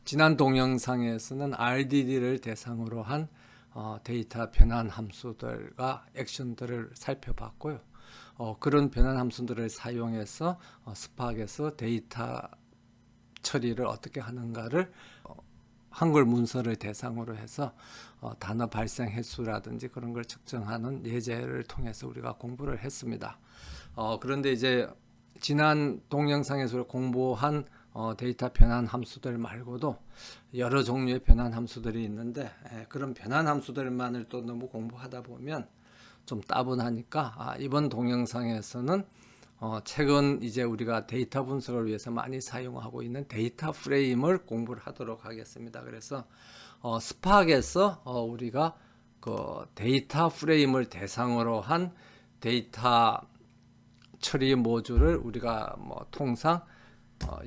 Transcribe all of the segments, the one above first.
지난 동영상에서는 RDD를 대상으로 한 데이터 변환 함수들과 액션들을 살펴봤고요. 그런 변환 함수들을 사용해서 스팍에서 데이터 처리를 어떻게 하는가를 한글 문서를 대상으로 해서 단어 발생 횟수라든지 그런 걸 측정하는 예제를 통해서 우리가 공부를 했습니다. 그런데 이제 지난 동영상에서 공부한 데이터 변환 함수들 말고도 여러 종류의 변환 함수들이 있는데 그런 변환 함수들만을 또 너무 공부하다 보면 좀 따분하니까 이번 동영상에서는 최근 이제 우리가 데이터 분석을 위해서 많이 사용하고 있는 데이터 프레임을 공부를 하도록 하겠습니다. 그래서 스팍에서 우리가 그 데이터 프레임을 대상으로 한 데이터 처리 모듈을 우리가 뭐 통상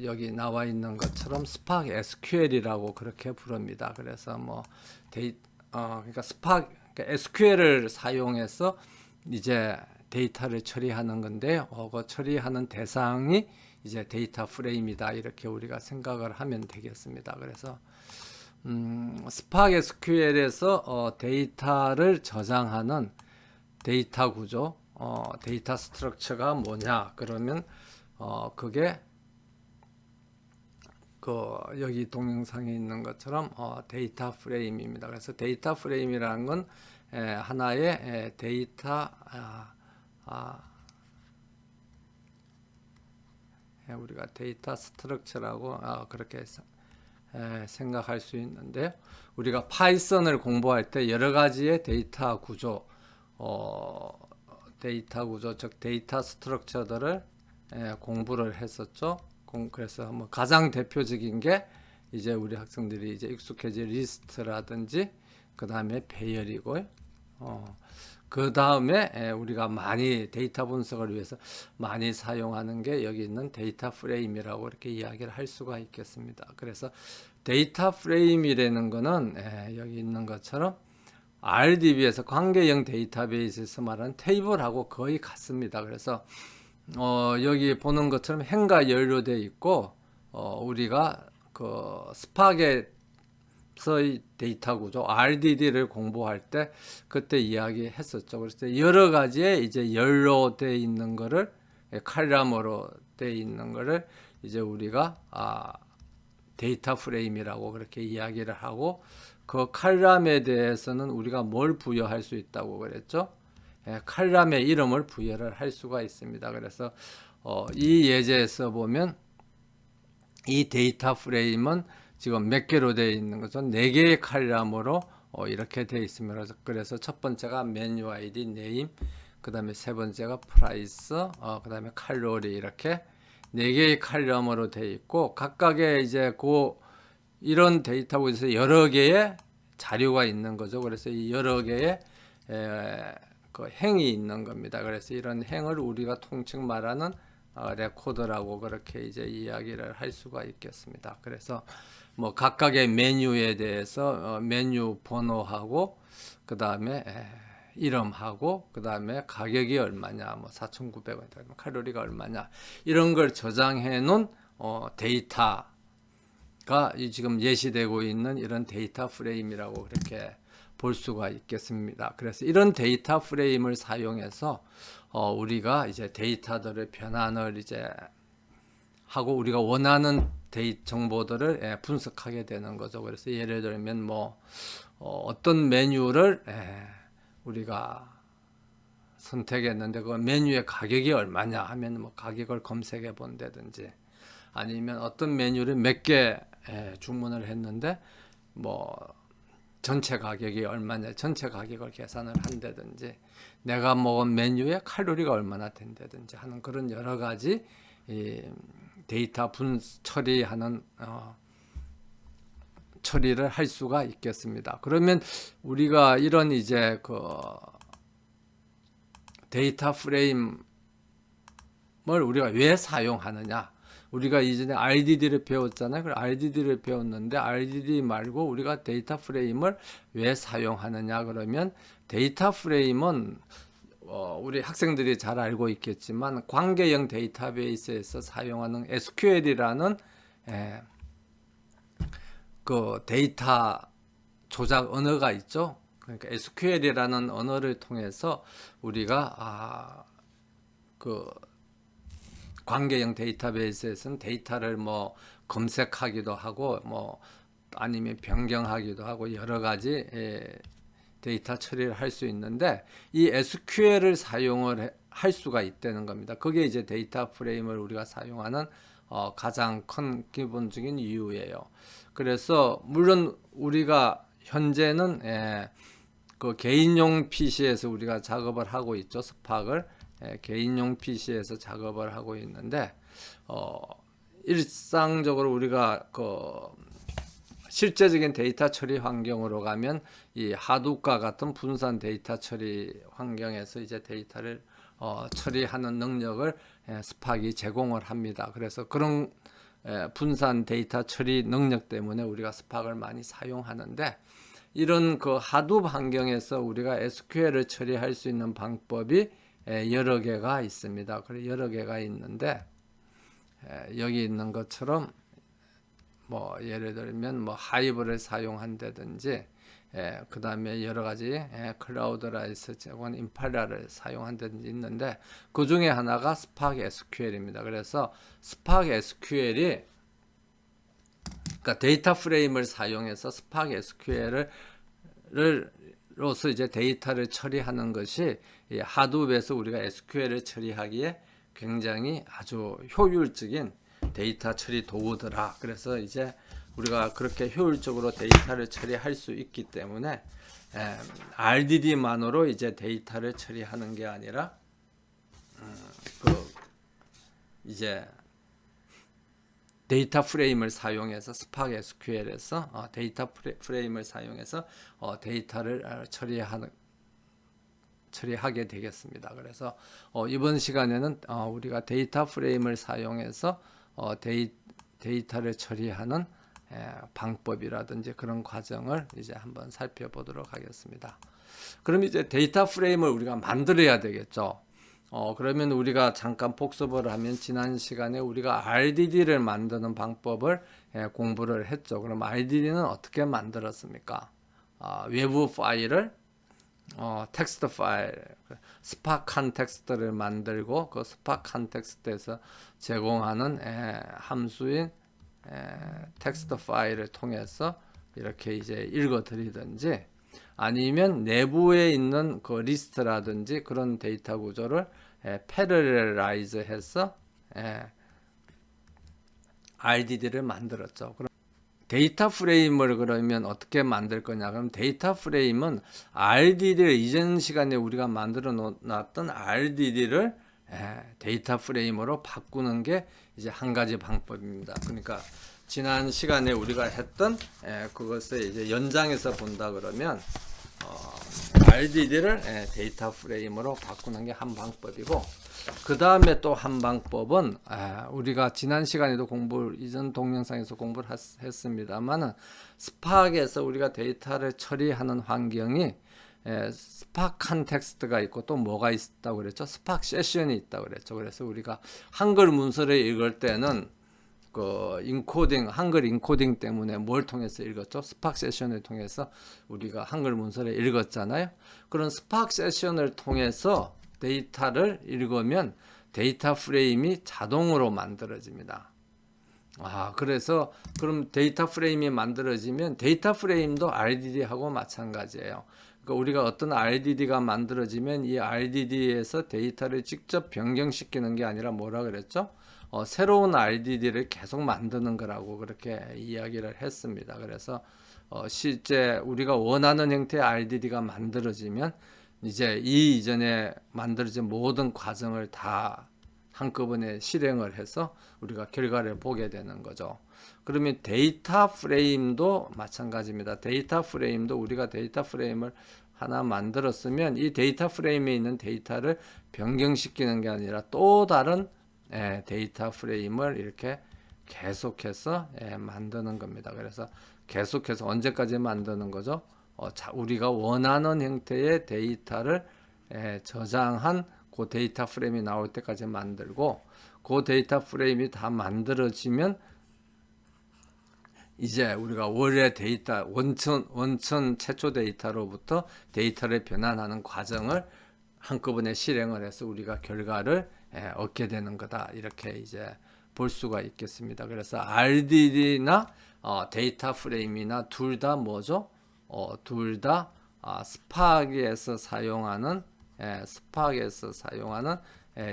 여기 나와 있는 것처럼 스팍 SQL이라고 그렇게 부릅니다. 그래서 뭐 그러니까 스팍 SQL을 사용해서 이제 데이터를 처리하는 건데 그 처리하는 대상이 이제 데이터 프레임이다 이렇게 우리가 생각을 하면 되겠습니다. 그래서 스팍 SQL에서 데이터를 저장하는 데이터 구조, 데이터 스트럭처가 뭐냐 그러면 그게 여기 동영상에 있는 것처럼 데이터 프레임입니다. 그래서 데이터 프레임이라는 건 하나의 데이터 우리가 데이터 스트럭처라고 그렇게 생각할 수 있는데요. 우리가 파이썬을 공부할 때 여러 가지의 데이터 구조, 즉 데이터 스트럭처들을 공부를 했었죠. 그래서 뭐 가장 대표적인 게 이제 우리 학생들이 이제 익숙해질 리스트라든지 그 다음에 배열이고요. 그 다음에 우리가 많이 데이터 분석을 위해서 많이 사용하는 게 여기 있는 데이터 프레임이라고 이렇게 이야기를 할 수가 있겠습니다. 그래서 데이터 프레임이라는 거는 여기 있는 것처럼 RDB에서 관계형 데이터베이스에서 말하는 테이블하고 거의 같습니다. 그래서 여기 보는 것처럼 행과 열로 되어 있고 우리가 그 스팍에서의 데이터 구조 RDD를 공부할 때 그때 이야기했었죠. 그래서 여러 가지의 이제 열로 되어 있는 거를 칼럼으로 되어 있는 거를 이제 우리가 데이터 프레임이라고 그렇게 이야기를 하고 그 칼럼에 대해서는 우리가 뭘 부여할 수 있다고 그랬죠? 칼럼의 이름을 부여를 할 수가 있습니다. 그래서 이 예제에서 보면 이 데이터 프레임은 지금 몇 개로 되어 있는 것은 4개의 칼럼으로 이렇게 되어 있습니다. 그래서 첫 번째가 메뉴 아이디, 네임, 그 다음에 세 번째가 프라이스, 그 다음에 칼로리 이렇게 4개의 칼럼으로 되어 있고 각각의 이제 이런 데이터에서 여러 개의 자료가 있는 거죠. 그래서 이 여러 개의 그 행이 있는 겁니다. 그래서 이런 행을 우리가 통칭 말하는 레코더라고 그렇게 이제 이야기를 할 수가 있겠습니다. 그래서 뭐 각각의 메뉴에 대해서 메뉴 번호하고 그 다음에 이름하고 그 다음에 가격이 얼마냐, 뭐 4,900원, 칼로리가 얼마냐 이런 걸 저장해 놓은 데이터가 지금 예시되고 있는 이런 데이터 프레임이라고 그렇게 볼 수가 있겠습니다. 그래서 이런 데이터 프레임을 사용해서 우리가 이제 데이터들의 변환을 이제 하고 우리가 원하는 정보들을 분석하게 되는 거죠. 그래서 예를 들면 뭐 어떤 메뉴를 우리가 선택했는데 그 메뉴의 가격이 얼마냐 하면 뭐 가격을 검색해 본다든지 아니면 어떤 메뉴를 몇 개 주문을 했는데 뭐 전체 가격이 얼마냐 전체 가격을 계산을 한다든지 내가 먹은 메뉴의 칼로리가 얼마나 된다든지 하는 그런 여러 가지 데이터 처리하는 처리를 할 수가 있겠습니다. 그러면 우리가 이런 이제 그 데이터 프레임을 우리가 왜 사용하느냐? 우리가 이전에 RDD를 배웠잖아요. 그 RDD를 배웠는데 RDD 말고 우리가 데이터 프레임을 왜 사용하느냐 그러면 데이터 프레임은 우리 학생들이 잘 알고 있겠지만 관계형 데이터베이스에서 사용하는 SQL이라는 그 데이터 조작 언어가 있죠. 그러니까 SQL이라는 언어를 통해서 우리가 그 관계형 데이터베이스에서는 데이터를 뭐 검색하기도 하고 뭐 아니면 변경하기도 하고 여러 가지 데이터 처리를 할 수 있는데 이 SQL을 사용을 할 수가 있다는 겁니다. 그게 이제 데이터 프레임을 우리가 사용하는 가장 큰 기본적인 이유예요. 그래서 물론 우리가 현재는 그 개인용 PC에서 우리가 작업을 하고 있죠. 스팍을 개인용 PC에서 작업을 하고 있는데 일상적으로 우리가 그 실제적인 데이터 처리 환경으로 가면 이 하둡과 같은 분산 데이터 처리 환경에서 이제 데이터를 처리하는 능력을 스팍이 제공을 합니다. 그래서 그런 분산 데이터 처리 능력 때문에 우리가 스팍을 많이 사용하는데 이런 그 하둡 환경에서 우리가 SQL을 처리할 수 있는 방법이 여러 개가 있습니다. 그래 여러 개가 있는데 여기 있는 것처럼 뭐 예를 들면 뭐 하이브를 사용한다든지 그 다음에 여러 가지 클라우드라이스 제공 임팔라를 사용한다든지 있는데 그 중에 하나가 스팍 SQL입니다. 그래서 스팍 SQL이 그러니까 데이터 프레임을 사용해서 스팍 SQL을 로서 이제 데이터를 처리하는 것이 하둡에서 우리가 SQL을 처리하기에 굉장히 아주 효율적인 데이터 처리 도구더라. 그래서 이제 우리가 그렇게 효율적으로 데이터를 처리할 수 있기 때문에 RDD만으로 이제 데이터를 처리하는 게 아니라 그 이제 데이터 프레임을 사용해서 스팍 SQL에서 데이터 프레임을 사용해서 데이터를 처리하게 되겠습니다. 그래서 이번 시간에는 우리가 데이터 프레임을 사용해서 데이터를 처리하는 방법이라든지 그런 과정을 이제 한번 살펴보도록 하겠습니다. 그럼 이제 데이터 프레임을 우리가 만들어야 되겠죠. 그러면 우리가 잠깐 복습을 하면 지난 시간에 우리가 RDD를 만드는 방법을 공부를 했죠. 그럼 RDD는 어떻게 만들었습니까? 외부 파일을 텍스트 파일, 스팍 컨텍스트를 만들고 그 스팍 컨텍스트에서 제공하는 함수인 텍스트 파일을 통해서 이렇게 이제 읽어드리든지 아니면 내부에 있는 그 리스트라든지 그런 데이터 구조를 패러렐라이즈 해서 RDD를 만들었죠. 그럼 데이터 프레임을 그러면 어떻게 만들 거냐? 그럼 데이터 프레임은 RDD를 이전 시간에 우리가 만들어 놨던 RDD를 데이터 프레임으로 바꾸는 게 이제 한 가지 방법입니다. 그러니까 지난 시간에 우리가 했던 그것을 이제 연장해서 본다 그러면 RDD를 데이터 프레임으로 바꾸는 게 한 방법이고 그 다음에 또 한 방법은 우리가 지난 시간에도 이전 동영상에서 공부를 했습니다만은 스팍에서 우리가 데이터를 처리하는 환경이 스팍 컨텍스트가 있고 또 뭐가 있다고 그랬죠? 스팍 세션이 있다고 그랬죠. 그래서 우리가 한글 문서를 읽을 때는 그 인코딩, 한글 인코딩 때문에 뭘 통해서 읽었죠? 스팍 세션을 통해서 우리가 한글 문서를 읽었잖아요. 그런 스팍 세션을 통해서 데이터를 읽으면 데이터 프레임이 자동으로 만들어집니다. 그래서 그럼 데이터 프레임이 만들어지면 데이터 프레임도 RDD하고 마찬가지예요. 그러니까 우리가 어떤 RDD가 만들어지면 이 RDD에서 데이터를 직접 변경시키는 게 아니라 뭐라 그랬죠? 새로운 RDD를 계속 만드는 거라고 그렇게 이야기를 했습니다. 그래서 실제 우리가 원하는 형태의 RDD가 만들어지면 이제 이 이전에 만들어진 모든 과정을 다 한꺼번에 실행을 해서 우리가 결과를 보게 되는 거죠. 그러면 데이터 프레임도 마찬가지입니다. 데이터 프레임도 우리가 데이터 프레임을 하나 만들었으면 이 데이터 프레임에 있는 데이터를 변경시키는 게 아니라 또 다른 데이터 프레임을 이렇게 계속해서 만드는 겁니다. 그래서 계속해서 언제까지 만드는 거죠? 우리가 원하는 형태의 데이터를 저장한 그 데이터 프레임이 나올 때까지 만들고 그 데이터 프레임이 다 만들어지면 이제 우리가 월의 데이터 원천 최초 데이터로부터 데이터를 변환하는 과정을 한꺼번에 실행을 해서 우리가 결과를 얻게 되는 거다. 이렇게 이제 볼 수가 있겠습니다. 그래서 RDD나 데이터 프레임이나 둘 다 뭐죠? 둘 다 스파크에서 사용하는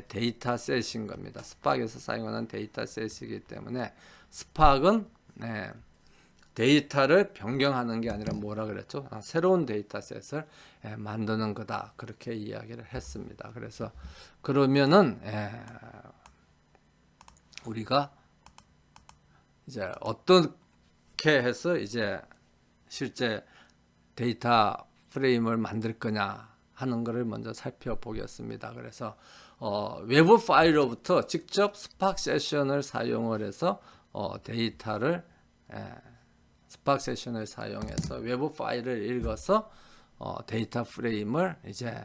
데이터셋인 겁니다. 스파크에서 사용하는 데이터셋이기 때문에 스파크는 데이터를 변경하는 게 아니라 뭐라 그랬죠? 새로운 데이터셋을 만드는 거다. 그렇게 이야기를 했습니다. 그래서 그러면은 우리가 이제 어떻게 해서 이제 실제 데이터 프레임을 만들 거냐 하는 것을 먼저 살펴보겠습니다. 그래서 외부 파일로부터 직접 스파크 세션을 사용을 해서 데이터를 스파크 세션을 사용해서 외부 파일을 읽어서 데이터 프레임을 이제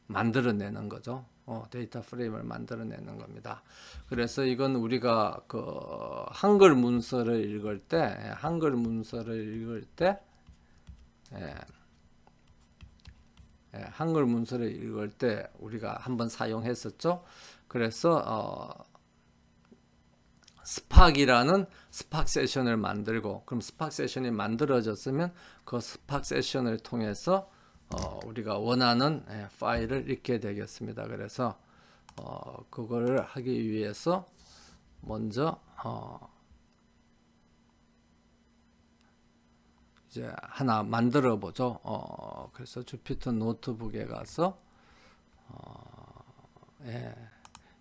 만들어내는 거죠. 데이터 프레임을 만들어내는 겁니다. 그래서 이건 우리가 그 한글 문서를 읽을 때 한글 문서를 읽을 때 우리가 한번 사용했었죠. 그래서 스팍이라는 스팍 세션을 만들고, 그럼 스팍 세션이 만들어졌으면 그 스팍 세션을 통해서 우리가 원하는 파일을 읽게 되겠습니다. 그래서 그거를 하기 위해서 먼저 이제 하나 만들어 보죠. 그래서 주피터 노트북에 가서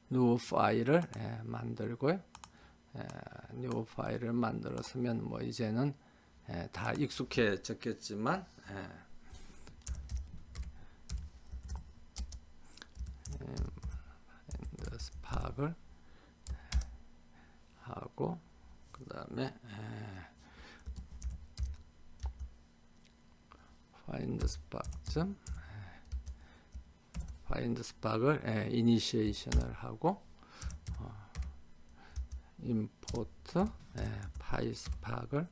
new 파일을 만들고요. new 파일을 만들었으면 뭐 이제는 다 익숙해졌겠지만 스팍을 하고 그 다음에 find spark을 이니시에이션을 하고 import PySpark을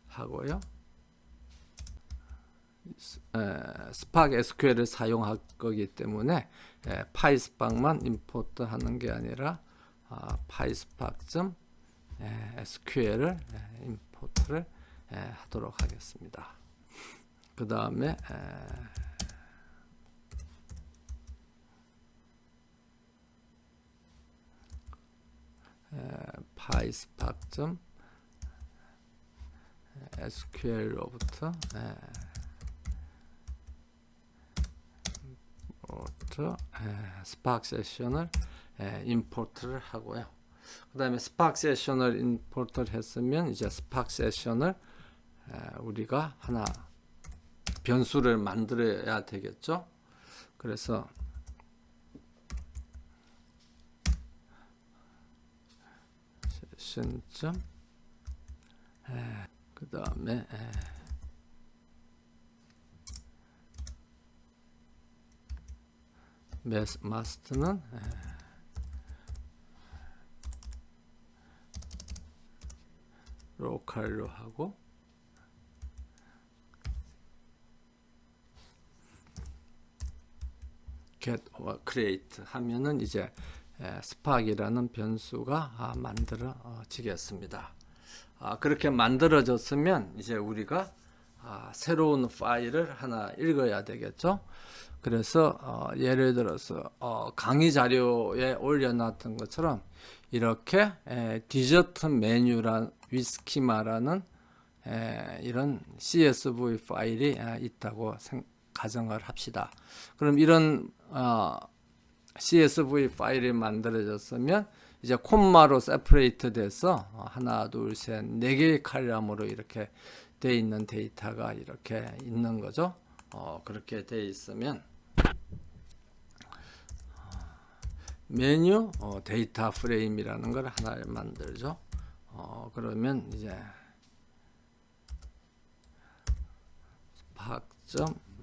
하고요. 스파크 SQL을 사용할 거기 때문에 PySpark만 임포트 하는 게 아니라 PySpark.SQL을 임포트를 하도록 하겠습니다. 그 다음에 PySpark.SQL로부터 스파크 세션을 임포트를 하고요. 그 다음에 스파크 세션을 임포트를 했으면 이제 스파크 세션을 우리가 하나 변수를 만들어야 되겠죠. 그래서 세션 그 다음에 마스트는 로컬로 하고 get or create 하면은 이제 스팍이라는 변수가 만들어지겠습니다. 그렇게 만들어졌으면 이제 우리가 새로운 파일을 하나 읽어야 되겠죠. 그래서 예를 들어서 강의 자료에 올려놨던 것처럼 이렇게 디저트 메뉴란 위스키마라는 이런 CSV 파일이 있다고 가정을 합시다. 그럼 이런 CSV 파일이 만들어졌으면 이제 콤마로 세퍼레이트 돼서 하나, 둘, 셋, 네 개의 칼럼으로 이렇게 돼 있는 데이터가 이렇게 있는 거죠. 그렇게 돼 있으면 메뉴 데이터 프레임이라는 걸 하나를 만들죠. 그러면 이제 스팍점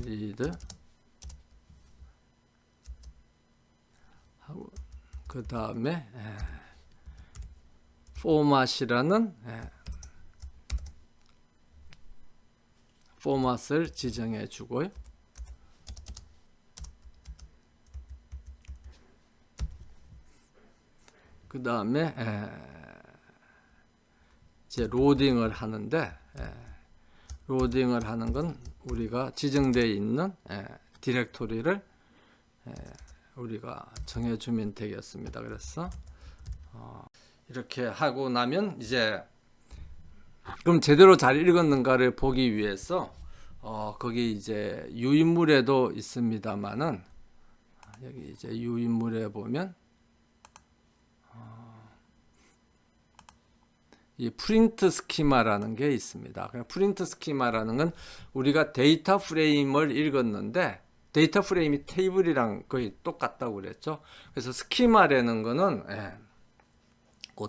리드 하고 그 다음에 포맷이라는 포맷을 지정해 주고요. 그 다음에 이제 로딩을 하는데 로딩을 하는 건 우리가 지정되어 있는 디렉토리를 우리가 정해주면 되겠습니다. 그래서 이렇게 하고 나면 이제 그럼 제대로 잘 읽었는가를 보기 위해서 거기 이제 유인물에도 있습니다만은 여기 이제 유인물에 보면 이 프린트 스키마라는 게 있습니다. 프린트 스키마라는 건 우리가 데이터 프레임을 읽었는데 데이터 프레임이 테이블이랑 거의 똑같다고 그랬죠. 그래서 스키마라는 거는 그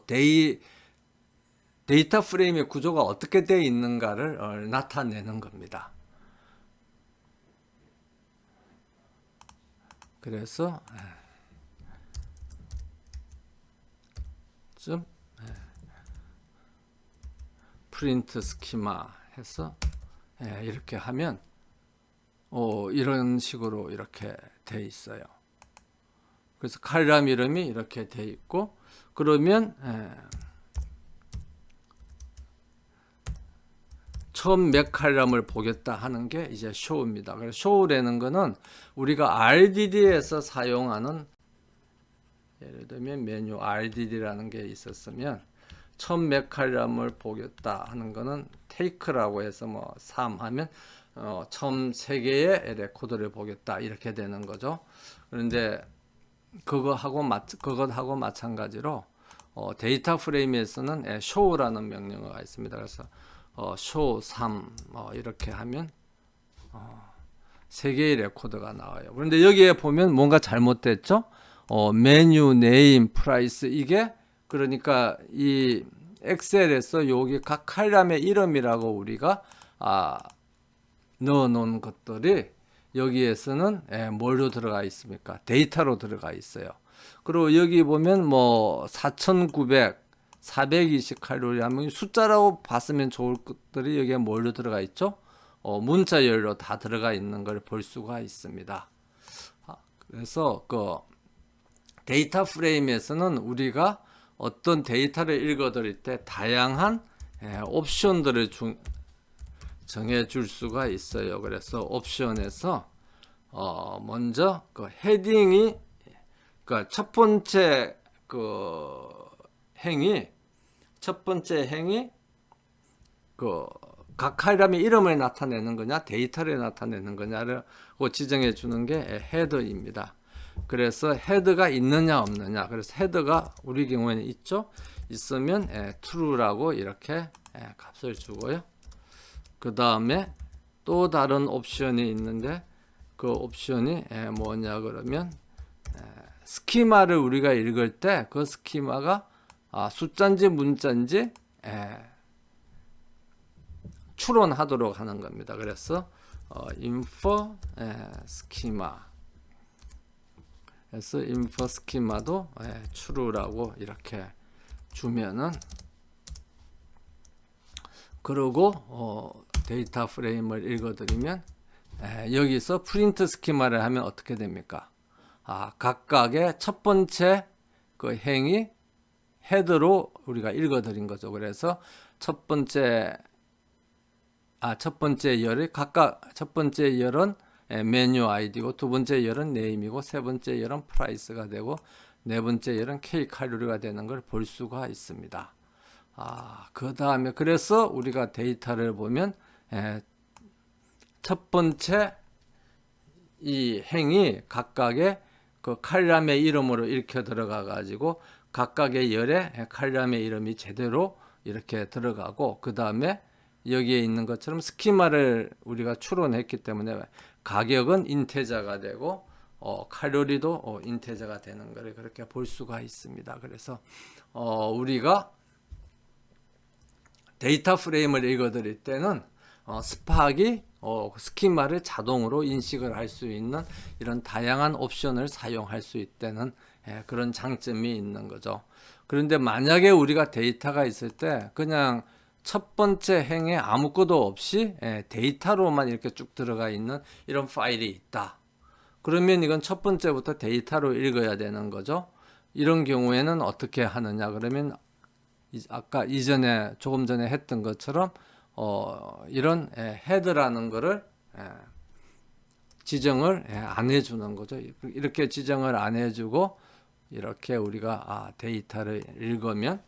데이터 프레임의 구조가 어떻게 되어 있는가를 나타내는 겁니다. 그래서 좀 프린트 스키마 해서 이렇게 하면 이런 식으로 이렇게 돼 있어요. 그래서 칼럼 이름이 이렇게 돼 있고 그러면 처음 몇 칼럼을 보겠다 하는 게 이제 show입니다. 그래서 show라는 거는 우리가 RDD에서 사용하는 예를 들면 메뉴 RDD라는 게 있었으면 처음 몇 칼럼을 보겠다 하는 거는 take라고 해서 뭐 3 하면 처음 3개의 레코드를 보겠다 이렇게 되는 거죠. 그런데 그것하고 마찬가지로 데이터 프레임에서는 show라는 명령어가 있습니다. 그래서 show 3 이렇게 하면 3개의 레코드가 나와요. 그런데 여기에 보면 뭔가 잘못됐죠? 메뉴, 네임, 프라이스 이게 그러니까 이 엑셀에서 여기 각 칼럼의 이름이라고 우리가 넣어 놓은 것들이 여기에서는 뭘로 들어가 있습니까? 데이터로 들어가 있어요. 그리고 여기 보면 뭐 4,900, 420 칼로리 하면 숫자라고 봤으면 좋을 것들이 여기에 뭘로 들어가 있죠? 문자열로 다 들어가 있는 걸 볼 수가 있습니다. 그래서 그 데이터 프레임에서는 우리가 어떤 데이터를 읽어드릴 때 다양한 옵션들을 정해 줄 수가 있어요. 그래서 옵션에서 먼저 그 헤딩이 그러니까 첫 번째 행이 그 각 칼럼의 이름을 나타내는 거냐 데이터를 나타내는 거냐를 지정해 주는 게 헤더입니다. 그래서 헤드가 있느냐 없느냐. 그래서 헤드가 우리 경우에는 있죠. 있으면 true라고 이렇게 값을 주고요. 그 다음에 또 다른 옵션이 있는데 그 옵션이 뭐냐 그러면 스키마를 우리가 읽을 때 그 스키마가 숫자인지 문자인지 추론하도록 하는 겁니다. 그래서 info 스키마 그래서 info 스키마도 true라고 이렇게 주면은 그리고 데이터 프레임을 읽어드리면 여기서 프린트 스키마를 하면 어떻게 됩니까? 각각의 첫 번째 그 행이 헤드로 우리가 읽어드린 거죠. 그래서 첫 번째 열이 각각 첫 번째 열은 메뉴 아이디고 두 번째 열은 네임이고 세 번째 열은 프라이스가 되고 네 번째 열은 K 칼로리가 되는 걸 볼 수가 있습니다. 그 다음에 그래서 우리가 데이터를 보면 첫 번째 이 행이 각각의 그 칼럼의 이름으로 읽혀 들어가 가지고 각각의 열에 칼럼의 이름이 제대로 이렇게 들어가고 그 다음에 여기에 있는 것처럼 스키마를 우리가 추론했기 때문에 가격은 인테저가 되고 칼로리도 인테저가 되는 것을 그렇게 볼 수가 있습니다. 그래서 우리가 데이터 프레임을 읽어드릴 때는 스팍이 스키마를 자동으로 인식을 할 수 있는 이런 다양한 옵션을 사용할 수 있다는 그런 장점이 있는 거죠. 그런데 만약에 우리가 데이터가 있을 때 그냥 첫 번째 행에 아무것도 없이 데이터로만 이렇게 쭉 들어가 있는 이런 파일이 있다. 그러면 이건 첫 번째부터 데이터로 읽어야 되는 거죠. 이런 경우에는 어떻게 하느냐 그러면 아까 이전에 조금 전에 했던 것처럼 이런 헤드라는 거를 지정을 안 해주는 거죠. 이렇게 지정을 안 해주고 이렇게 우리가 데이터를 읽으면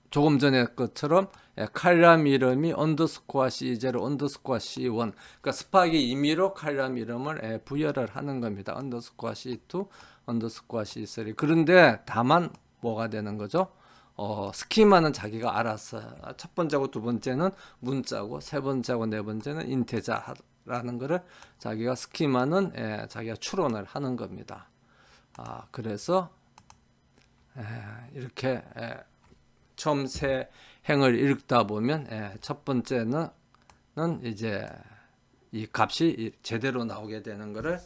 조금 전에 것처럼 칼럼 이름이 언더스코어 C0, 언더스코어 C1 그러니까 스팍이 임의로 칼럼 이름을 부여를 하는 겁니다. 언더스코어 C2, 언더스코어 C3 그런데 다만 뭐가 되는 거죠? 스키마는 자기가 알아서 첫 번째고 두 번째는 문자고 세 번째고 네 번째는 인테자라는 거를 자기가 스키마는 자기가 추론을 하는 겁니다. 그래서 이렇게 처음 세 행을 읽다 보면 첫 번째는 이제 이 값이 제대로 나오게 되는 것을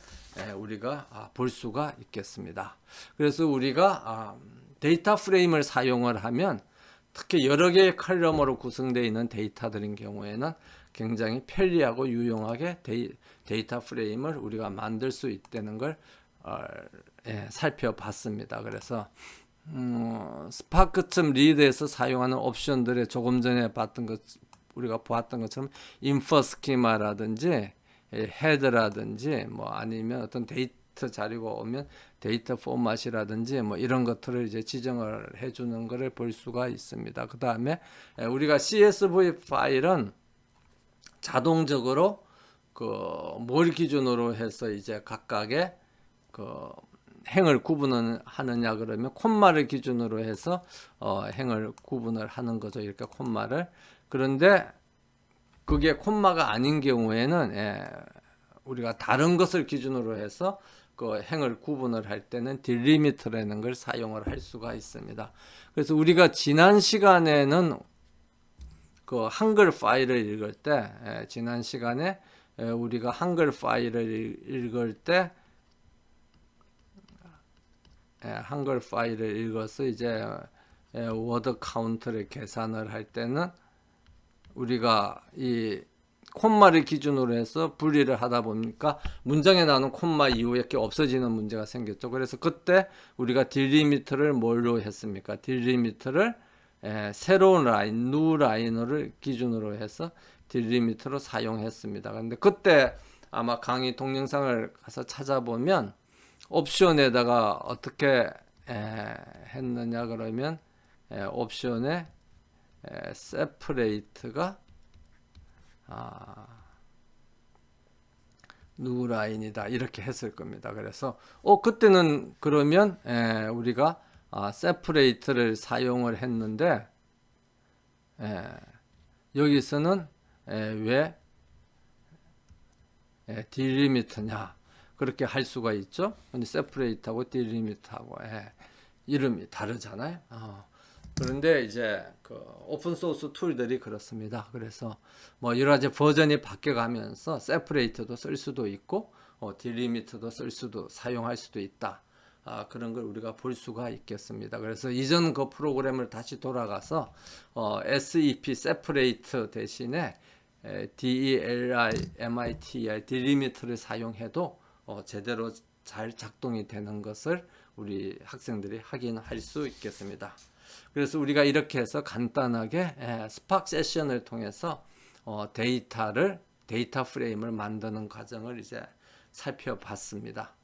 우리가 볼 수가 있겠습니다. 그래서 우리가 데이터 프레임을 사용을 하면 특히 여러 개의 컬럼으로 구성되어 있는 데이터들인 경우에는 굉장히 편리하고 유용하게 데이터 프레임을 우리가 만들 수 있다는 걸 살펴봤습니다. 그래서 스파크점 리드에서 사용하는 옵션들에 조금 전에 봤던 것 우리가 보았던 것처럼 인퍼 스키마라든지 헤드라든지 뭐 아니면 어떤 데이터 자료가 오면 데이터 포맷이라든지 뭐 이런 것들을 이제 지정을 해주는 것을 볼 수가 있습니다. 그 다음에 우리가 CSV 파일은 자동적으로 뭘 기준으로 해서 이제 각각의 행을 구분하느냐 그러면 콤마를 기준으로 해서 행을 구분을 하는 거죠. 이렇게 콤마를. 그런데 그게 콤마가 아닌 경우에는 우리가 다른 것을 기준으로 해서 그 행을 구분을 할 때는 딜리미트라는 걸 사용을 할 수가 있습니다. 그래서 우리가 지난 시간에는 그 한글 파일을 읽을 때 지난 시간에 우리가 한글 파일을 읽을 때 한글 파일을 읽어서 이제 워드 카운트를 계산을 할 때는 우리가 이 콤마를 기준으로 해서 분리를 하다 보니까 문장에 나오는 콤마 이후에 이렇게 없어지는 문제가 생겼죠. 그래서 그때 우리가 딜리미터를 뭘로 했습니까? 딜리미터를 새로운 라인, 누 라인을 기준으로 해서 딜리미터로 사용했습니다. 근데 그때 아마 강의 동영상을 가서 찾아보면 옵션에다가 어떻게 했느냐 그러면 옵션에 separate가 누 라인이다 이렇게 했을 겁니다. 그래서 그때는 그러면 우리가 separate를 사용을 했는데 여기서는 왜 딜리미터냐 그렇게 할 수가 있죠. 근데 separate하고 딜리미터하고 이름이 다르잖아요. 그런데 이제 그 오픈 소스 툴들이 그렇습니다. 그래서 뭐 여러 가지 버전이 바뀌어가면서 separate도 쓸 수도 있고 딜리미터도 쓸 수도 사용할 수도 있다. 그런 걸 우리가 볼 수가 있겠습니다. 그래서 이전 그 프로그램을 다시 돌아가서 SEP separate 대신에 DELIMITER 딜리미터를 사용해도 제대로 잘 작동이 되는 것을 우리 학생들이 확인할 수 있겠습니다. 그래서 우리가 이렇게 해서 간단하게 스팍 세션을 통해서 데이터 프레임을 만드는 과정을 이제 살펴봤습니다.